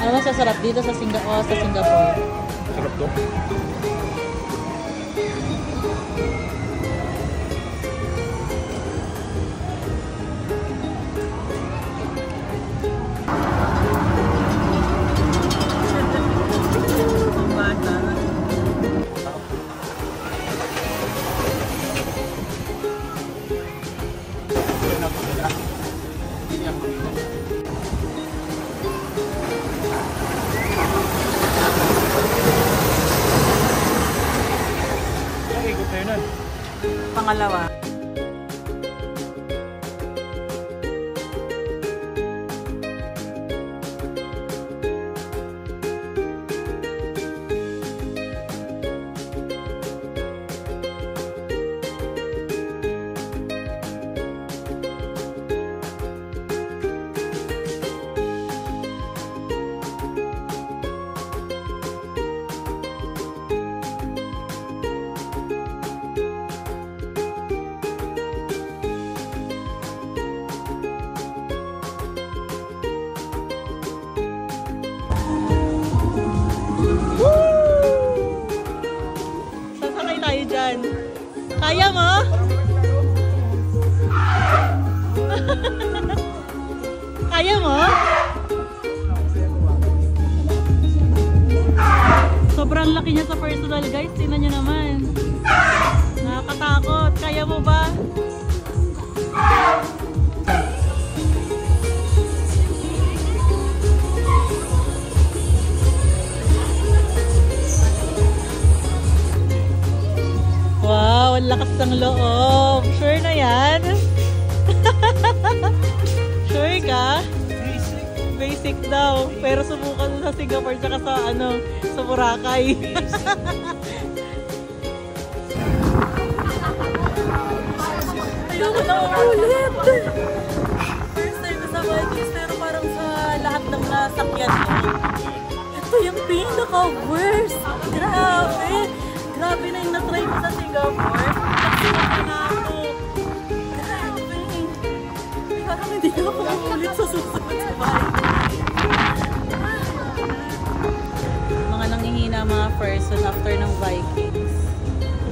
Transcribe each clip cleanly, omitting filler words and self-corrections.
Ano mas masarap dito sa Singapore? Sarap to. Pangalawa. Kaya mo? Kaya mo? Sobrang laki niya sa personal guys. Tingnan nyo naman. Nakakatakot. Kaya mo ba? Wow, ang lakas ng loob. Sure na yan? Sure ka? Basic. Basic daw. Pero subukan sa Singapore tsaka sa sa Boracay. Ayoko na ulit. First time na sa Vikings pero parang sa lahat ng nasakyan ko. Ito yung pinaka-worst. Grabe. Grabe na yung na-try ko sa Singapore. Nagsuwag na ako. Grabe. Parang hindi ako ulit sa susunod sa bahay. Mga nanghihina mga person after ng Vikings.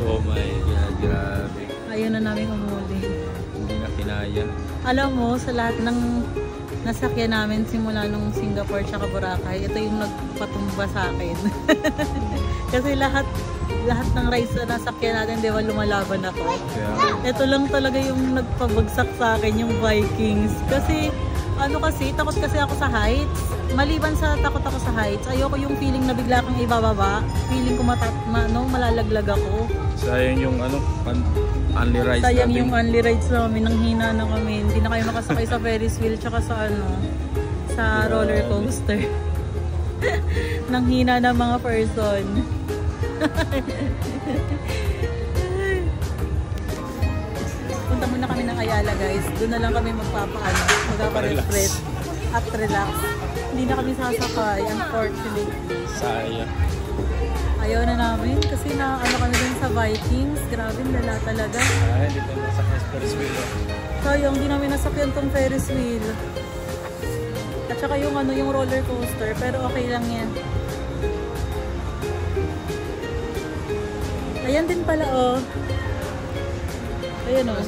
Oh my God, grabe. Ayaw na namin umuli. Hindi na kinaya. Alam mo, sa lahat ng nasakyan namin simula nung Singapore tsaka Boracay, ito yung nagpatumba sa akin. Kasi lahat ng rides na nasakyan natin, di ba, lumalaban ako. Yeah. Ito lang talaga yung nagpabagsak sa akin, yung Vikings. Kasi, takot kasi ako sa heights. Maliban sa takot ako sa heights, ayoko yung feeling na bigla kang ibababa. Feeling ko malalaglag ako. Sayang yung only rides Sayang natin. yung only rides namin, nang hina na kami. Hindi na kayo makasakay sa Ferris wheel tsaka sa roller coaster. Nang hina na mga person. Punta muna kami ng Ayala guys. Doon na lang kami magpaparefresh at relax. Hindi na kami sasakay, unfortunately. Sayang. Ayaw na namin kasi kami din sa Vikings. Grabe, lala talaga. Hindi tayo nasakyan sa Ferris wheel. Sayang, hindi namin nasakyan tong Ferris wheel. At saka yung roller coaster, pero okay lang yan. Ayan din pala, oh. Ayan, oh.